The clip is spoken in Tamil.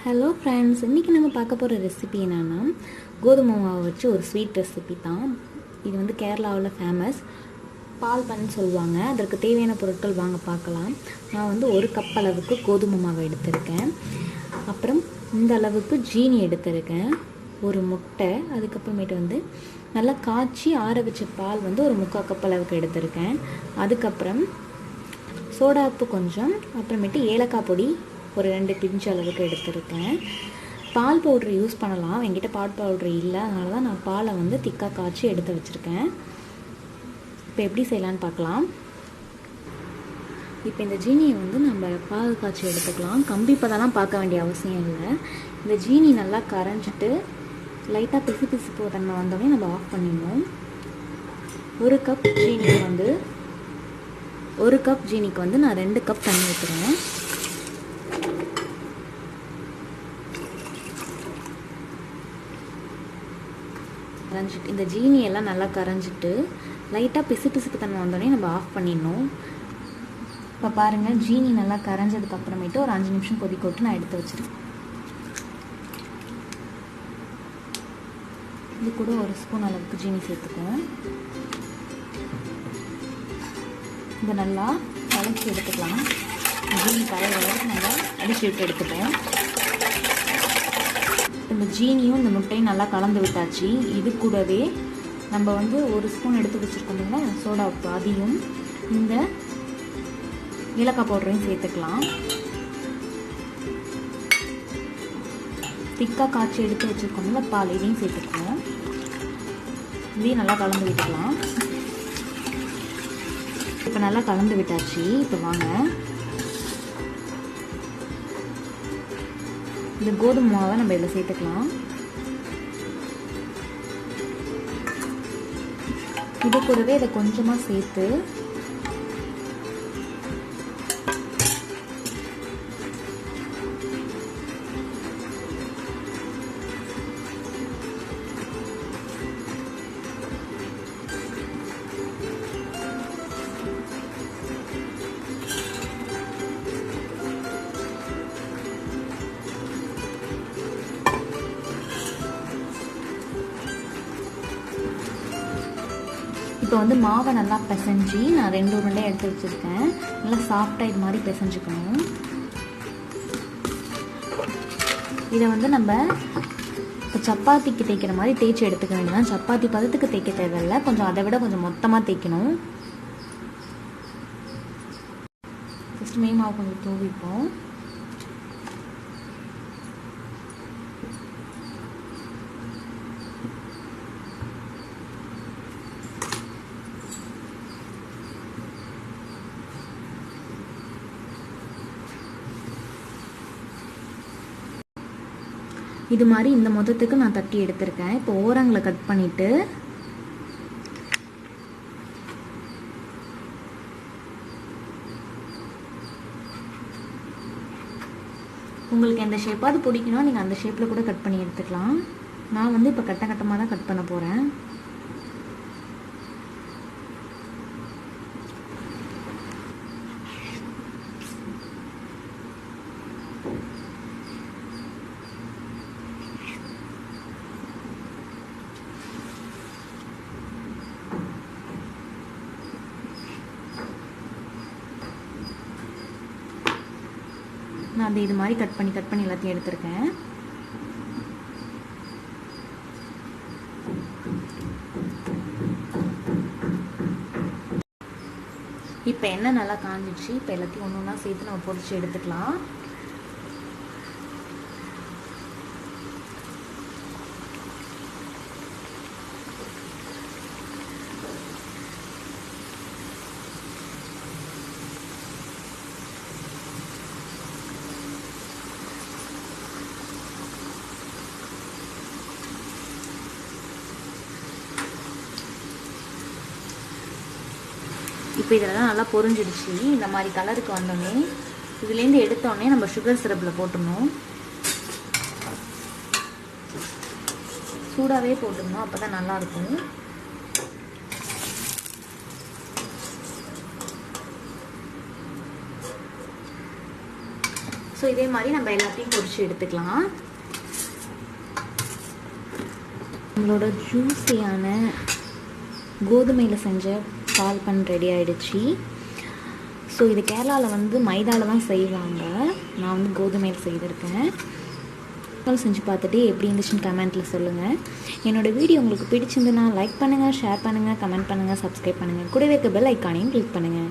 ஹலோ ஃப்ரெண்ட்ஸ், இன்றைக்கி நம்ம பார்க்க போகிற ரெசிபி என்னென்னா கோதுமை மாவை வச்சு ஒரு ஸ்வீட் ரெசிபி தான். இது வந்து கேரளாவில் ஃபேமஸ் பால் பன்னு சொல்லுவாங்க. அதற்கு தேவையான பொருட்கள் வாங்க பார்க்கலாம். நான் வந்து ஒரு கப் அளவுக்கு கோதுமை மாவை எடுத்திருக்கேன். அப்புறம் இந்த அளவுக்கு ஜீனி எடுத்திருக்கேன், ஒரு முட்டை, அதுக்கப்புறமேட்டு வந்து நல்லா காய்ச்சி ஆற வச்ச பால் வந்து ஒரு 3/4 கப் அளவுக்கு எடுத்திருக்கேன். அதுக்கப்புறம் சோடா உப்பு கொஞ்சம், அப்புறமேட்டு ஏலக்காய் பொடி ஒரு 2 பிஞ்சு அளவுக்கு எடுத்திருக்கேன். பால் பவுட்ரு யூஸ் பண்ணலாம், என்கிட்ட பால் பவுட்ரு இல்லை, அதனால தான் நான் பாலை வந்து திக்காக காய்ச்சி எடுத்து வச்சுருக்கேன். இப்போ எப்படி செய்யலான்னு பார்க்கலாம். இப்போ இந்த ஜீனியை வந்து நம்ம பால் காய்ச்சி எடுத்துக்கலாம். கம்பி பதெல்லாம் பார்க்க வேண்டிய அவசியம் இல்லை. இந்த ஜீனி நல்லா கரைஞ்சிட்டு லைட்டாக பிசு தன்மை வந்தோடனே நம்ம ஆஃப் பண்ணிடணும். ஒரு கப் ஜீனிக்கு வந்து நான் 2 கப் தண்ணி ஊற்றுறேன். கரைஞ்சிட்டு இந்த ஜீனியெல்லாம் நல்லா கரைஞ்சிட்டு லைட்டாக பிசுப்பு தன்மை வந்தோடனே நம்ம ஆஃப் பண்ணிடணும். இப்போ பாருங்கள், ஜீனி நல்லா கரைஞ்சதுக்கப்புறமேட்டு ஒரு 5 நிமிஷம் கொதிக்க விட்டு நான் எடுத்து வச்சுருக்கேன். இது கூட ஒரு ஸ்பூன் அளவுக்கு ஜீனி சேர்த்துக்குவோம். இதை நல்லா கலக்கி எடுத்துக்கலாம். ஜீனி கரையிற அளவுக்கு நல்லா அடிச்சு விட்டு எடுத்துப்போம். இந்த ஜீனியும் இந்த முட்டையும் நல்லா கலந்து விட்டாச்சு. இது கூடவே நம்ம வந்து ஒரு ஸ்பூன் எடுத்து வச்சுருக்கோம்ல சோடா உப்பு, அதையும் இந்த ஏலக்காய் பவுடரையும் சேர்த்துக்கலாம். திக்காக காய்ச்சி எடுத்து வச்சுருக்கோம்ல பால், இதையும் சேர்த்துக்கலாம். இதையும் நல்லா கலந்து விட்டுக்கலாம். இப்போ நல்லா கலந்து விட்டாச்சு. இப்போ வாங்க இந்த கோதுமை மாவை நம்ம இதில் சேர்த்துக்கலாம். இது கூடவே இதை கொஞ்சமாக சேர்த்து இப்போ வந்து மாவை நல்லா பிசைஞ்சி நான் 2 உருண்டை எடுத்து வச்சுருக்கேன். நல்லா சாஃப்டாக இது மாதிரி பிசைஞ்சுக்கணும். இதை வந்து நம்ம இப்போ சப்பாத்திக்கு தேய்க்கிற மாதிரி தேய்ச்சி எடுத்துக்க வேண்டியதான். சப்பாத்தி பதத்துக்கு தேய்க்க தேவையில்லை, கொஞ்சம் அதை விட கொஞ்சம் மொத்தமாக தேய்க்கணும். ஃபஸ்ட்டு மே மாவு கொஞ்சம் தூவிப்போம். இது மாதிரி இந்த மொத்தத்துக்கு நான் தட்டி எடுத்திருக்கேன். இப்போ ஓரங்களை கட் பண்ணிவிட்டு உங்களுக்கு எந்த ஷேப்பாவது பிடிக்கணும், நீங்கள் அந்த ஷேப்பில் கூட கட் பண்ணி எடுத்துக்கலாம். நான் வந்து இப்போ கட்டமாக தான் கட் பண்ண போகிறேன். நான் அது இது மாதிரி கட் பண்ணி எல்லாத்தையும் எடுத்திருக்கேன். இப்போ எண்ணெய் நல்லா காஞ்சிடுச்சு. இப்போ எல்லாத்தையும் ஒன்று ஒன்றா சேர்த்து நம்ம பொரிச்சு எடுத்துக்கலாம். இப்போ இதெல்லாம் நல்லா பொரிஞ்சிடுச்சு. இந்த மாதிரி கலருக்கு வந்தோடனே இதுலேருந்து எடுத்தோடனே நம்ம சுகர் சிரப்பில் போட்டுடணும். சூடாகவே போட்டுடணும், அப்போ தான் நல்லாயிருக்கும். ஸோ இதே மாதிரி நம்ம எல்லாத்தையும் பொரிச்சு எடுத்துக்கலாம். நம்மளோட ஜூஸியான கோதுமையில் செஞ்ச பால் பன் ரெடி ஆகிடுச்சு. ஸோ இது கேரளாவில் வந்து மைதாவில் தான் செய்வாங்க. நான் வந்து கோதுமையில் செய்திருக்கேன். செஞ்சு பார்த்துட்டு எப்படி இருந்துச்சுன்னு கமெண்ட்டில் சொல்லுங்கள். என்னோடய வீடியோ உங்களுக்கு பிடிச்சிருந்துன்னா லைக் பண்ணுங்கள், ஷேர் பண்ணுங்கள், கமெண்ட் பண்ணுங்கள், சப்ஸ்கிரைப் பண்ணுங்கள். கூடவே இருக்க பெல் ஐக்கானையும் கிளிக் பண்ணுங்கள்.